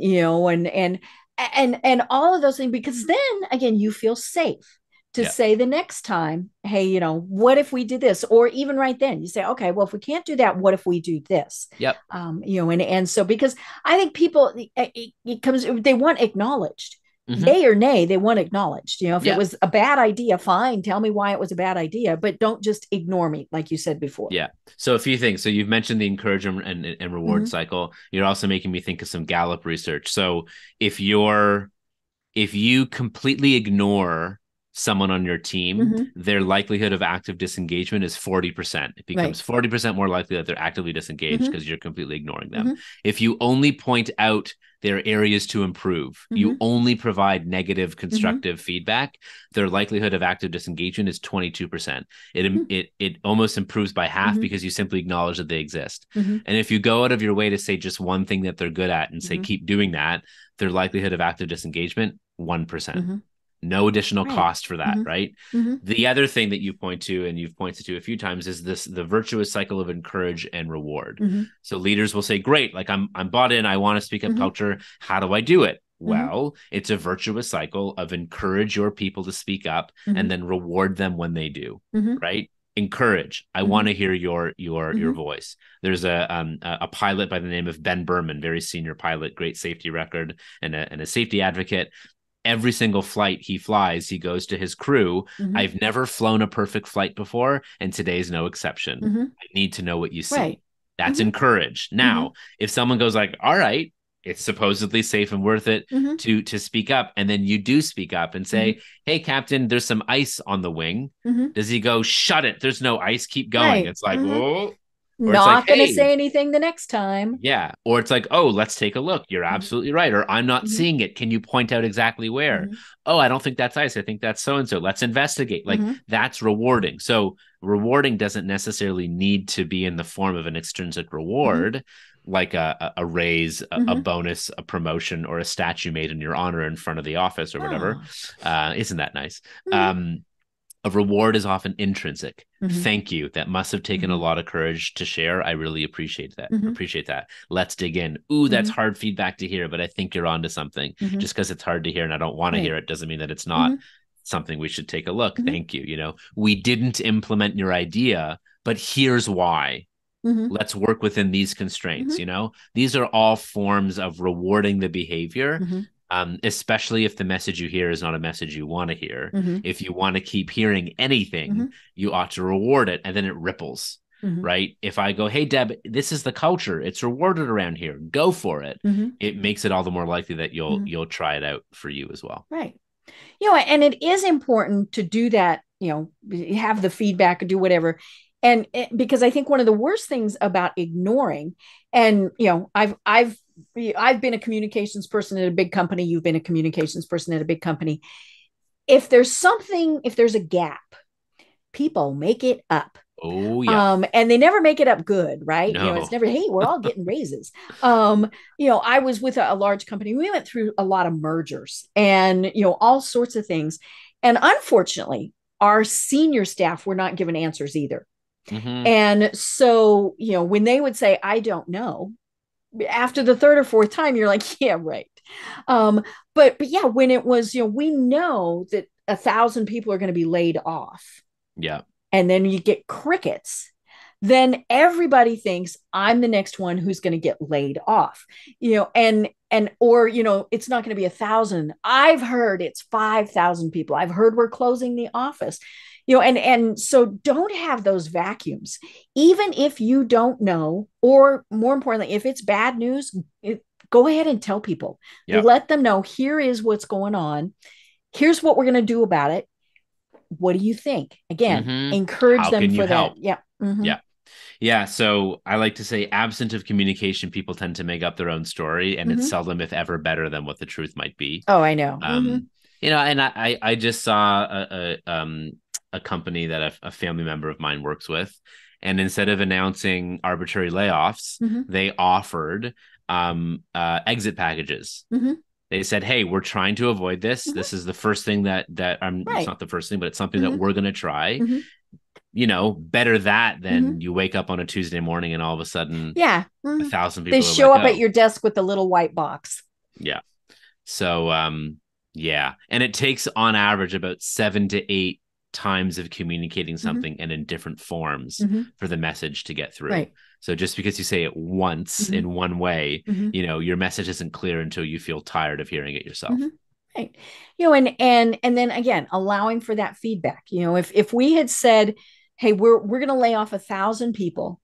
all of those things, because then again, you feel safe to say the next time, hey, what if we did this? Or even right then you say, okay, well, if we can't do that, what if we do this? Yep. And so, because I think people, they want acknowledged. Yay or nay, they want acknowledged. If it was a bad idea, fine, tell me why it was a bad idea, but don't just ignore me, like you said before. Yeah. So a few things. So you've mentioned the encouragement and reward cycle. You're also making me think of some Gallup research. So if you completely ignore someone on your team, their likelihood of active disengagement is 40%. It becomes 40% more likely that they're actively disengaged because you're completely ignoring them. If you only point out their areas to improve, you only provide negative constructive feedback, their likelihood of active disengagement is 22%. It almost improves by half because you simply acknowledge that they exist. And if you go out of your way to say just one thing that they're good at and say keep doing that, their likelihood of active disengagement 1%. No additional cost for that, right? The other thing that you point to, and you've pointed to a few times, is the virtuous cycle of encourage and reward. So leaders will say, great, like I'm bought in, I want to speak up culture. How do I do it? Well, it's a virtuous cycle of encourage your people to speak up and then reward them when they do, right? Encourage. I want to hear your voice. There's a pilot by the name of Ben Berman, very senior pilot, great safety record, and a safety advocate. Every single flight he flies, he goes to his crew. I've never flown a perfect flight before, and today's no exception. I need to know what you see. Right. That's encourage. Now, if someone goes like, all right, it's supposedly safe and worth it to speak up, and then you do speak up and say, hey, Captain, there's some ice on the wing. Does he go, shut it, there's no ice, keep going? It's like, oh. Or not going to say anything the next time. Yeah. Or it's like, oh, let's take a look. You're absolutely right. Or I'm not seeing it. Can you point out exactly where? Oh, I don't think that's ice. I think that's so-and-so. Let's investigate. Like that's rewarding. So rewarding doesn't necessarily need to be in the form of an extrinsic reward, like a raise, a bonus, a promotion, or a statue made in your honor in front of the office or whatever. Isn't that nice? A reward is often intrinsic. Thank you. That must have taken a lot of courage to share. I really appreciate that. Let's dig in. Ooh, that's hard feedback to hear, but I think you're onto something. Just because it's hard to hear and I don't want to hear it doesn't mean that it's not something we should take a look. Thank you. We didn't implement your idea, but here's why. Let's work within these constraints. These are all forms of rewarding the behavior. Especially if the message you hear is not a message you want to hear. If you want to keep hearing anything, you ought to reward it, and then it ripples, right? If I go, hey, Deb, this is the culture. It's rewarded around here. Go for it. It makes it all the more likely that you'll try it out for you as well. Right. And it is important to do that, have the feedback or do whatever. And because I think one of the worst things about ignoring, and, I've been a communications person at a big company. You've been a communications person at a big company. If there's a gap, people make it up. Oh, yeah. And they never make it up good, right? No. It's never, hey, we're all getting raises. I was with a large company. We went through a lot of mergers and, all sorts of things. And unfortunately, our senior staff were not given answers either. And so, when they would say, I don't know, after the third or fourth time, you're like, yeah, right. But yeah, when it was, we know that 1,000 people are going to be laid off. Yeah. And then you get crickets. Then everybody thinks I'm the next one who's going to get laid off, or it's not going to be 1,000. I've heard it's 5,000 people. I've heard we're closing the office. And so don't have those vacuums, even if you don't know, or more importantly, if it's bad news, go ahead and tell people, let them know, here is what's going on. Here's what we're going to do about it. What do you think? Again, encourage them for that. Yeah. Yeah. So I like to say, absent of communication, people tend to make up their own story, and it's seldom, if ever, better than what the truth might be. Oh, I know. And I just saw a company that a family member of mine works with. And instead of announcing arbitrary layoffs, they offered exit packages. They said, hey, we're trying to avoid this. This is the first thing that it's not the first thing, but it's something that we're going to try. Better that than you wake up on a Tuesday morning and all of a sudden 1,000 people they show up at your desk with the little white box. Yeah. So, and it takes on average about 7 to 8 times of communicating something and in different forms for the message to get through. Right. So just because you say it once in one way, your message isn't clear until you feel tired of hearing it yourself. Right. And then again, allowing for that feedback. If we had said, hey, we're going to lay off 1,000 people,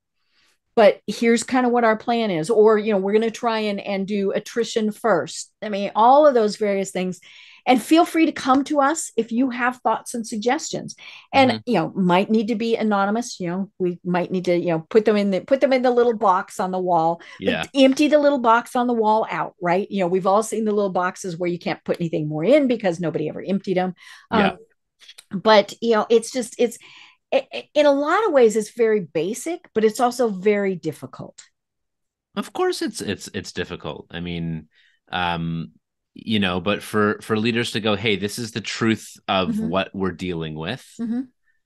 but here's kind of what our plan is, or, we're going to try and do attrition first. I mean, all of those various things. And feel free to come to us if you have thoughts and suggestions. And might need to be anonymous. We might need to put them in the little box on the wall. Yeah. But empty the little box on the wall out. Right. We've all seen the little boxes where you can't put anything more in because nobody ever emptied them. But it's in a lot of ways it's very basic, but it's also very difficult. Of course, it's difficult. I mean, but for leaders to go, hey, this is the truth of what we're dealing with.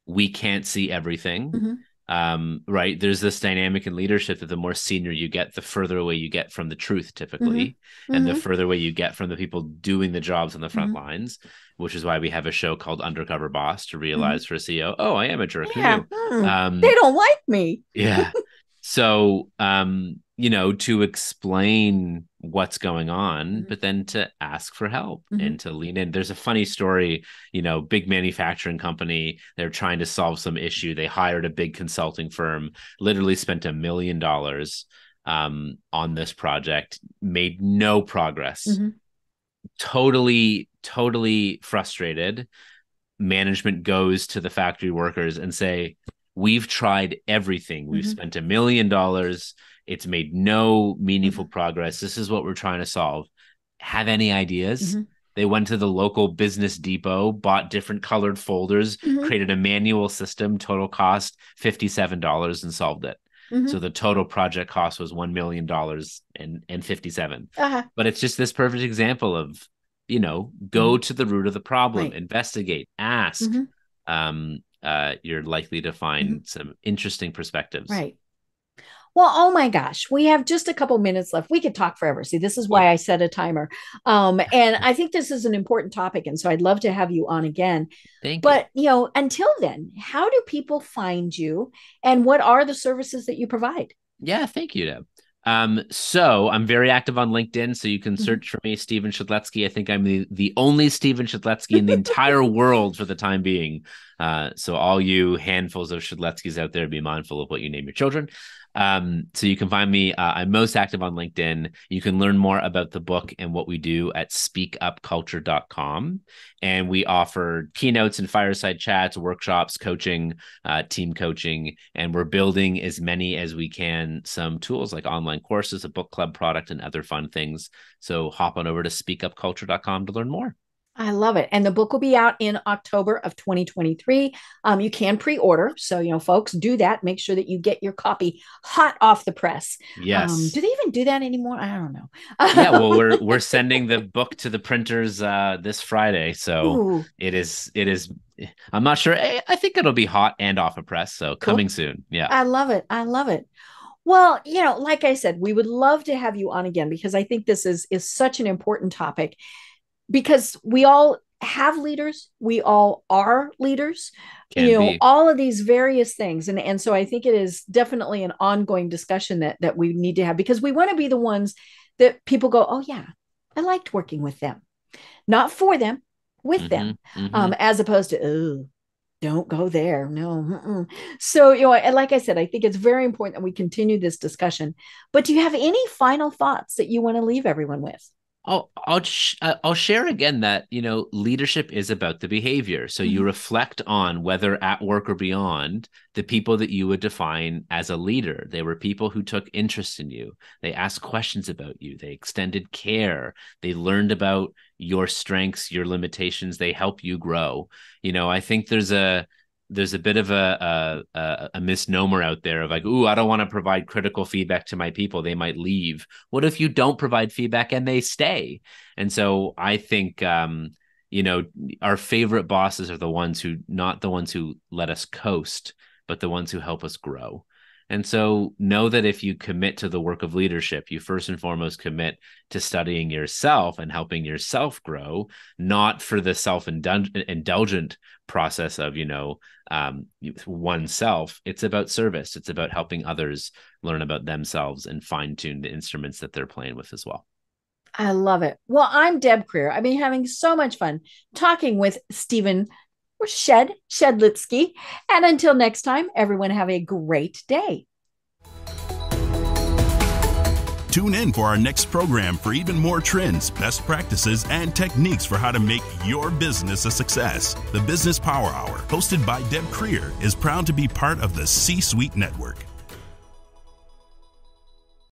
We can't see everything. Right. There's this dynamic in leadership that the more senior you get, the further away you get from the truth, typically, and the further away you get from the people doing the jobs on the front lines, which is why we have a show called Undercover Boss to realize for a CEO, oh, I am a jerk. Yeah. They don't like me. Yeah. So, to explain what's going on, but then to ask for help and to lean in. There's a funny story, big manufacturing company, they're trying to solve some issue. They hired a big consulting firm, literally spent $1 million on this project, made no progress. Totally frustrated. Management goes to the factory workers and say, we've tried everything. We've spent $1 million. It's made no meaningful progress. This is what we're trying to solve. Have any ideas? They went to the local Business Depot, bought different colored folders, created a manual system, total cost $57, and solved it. So the total project cost was $1 million and 57. But it's just this perfect example of, go to the root of the problem, investigate, ask. You're likely to find some interesting perspectives. Right. Well, oh my gosh, we have just a couple minutes left. We could talk forever. See, this is why I set a timer. And I think this is an important topic. And so I'd love to have you on again. Thank you. But, until then, how do people find you and what are the services that you provide? Yeah, thank you, Deb. So I'm very active on LinkedIn, so you can search for me, Stephen Shedletzky. I think I'm the only Stephen Shedletzky in the entire world for the time being. So all you handfuls of Shedletzkys out there, be mindful of what you name your children. So you can find me. I'm most active on LinkedIn. You can learn more about the book and what we do at speakupculture.com. And we offer keynotes and fireside chats, workshops, coaching, team coaching, and we're building as many as we can, some tools like online courses, a book club product, and other fun things. So hop on over to speakupculture.com to learn more. I love it. And the book will be out in October of 2023. You can pre-order. So, folks, do that. Make sure that you get your copy hot off the press. Yes. Do they even do that anymore? I don't know. Yeah, well, we're sending the book to the printers this Friday. So it is. I'm not sure. I think it'll be hot and off a press. So coming soon. Yeah. I love it. Well, like I said, we would love to have you on again because I think this is such an important topic. Because we all have leaders, we all are leaders, all of these various things. And so I think it is definitely an ongoing discussion that we need to have because we want to be the ones that people go, oh yeah, I liked working with them, not for them, with them, as opposed to, oh, don't go there. No. So, and like I said, I think it's very important that we continue this discussion, but do you have any final thoughts that you want to leave everyone with? I'll share again that, leadership is about the behavior. So you reflect on whether at work or beyond, the people that you would define as a leader. They were people who took interest in you. They asked questions about you. They extended care. They learned about your strengths, your limitations. They help you grow. I think there's a there's a bit of a misnomer out there of like, ooh, I don't want to provide critical feedback to my people. They might leave. What if you don't provide feedback and they stay? And so I think, our favorite bosses are not the ones who let us coast, but the ones who help us grow. And so know that if you commit to the work of leadership, you first and foremost commit to studying yourself and helping yourself grow, not for the self-indulgent process of, oneself. It's about service. It's about helping others learn about themselves and fine-tune the instruments that they're playing with as well. I love it. Well, I'm Deb Creer. I've been having so much fun talking with Stephen Shedletzky. And until next time, everyone have a great day. Tune in for our next program for even more trends, best practices, and techniques for how to make your business a success. The Business Power Hour, hosted by Deb Creer, is proud to be part of the C-Suite Network.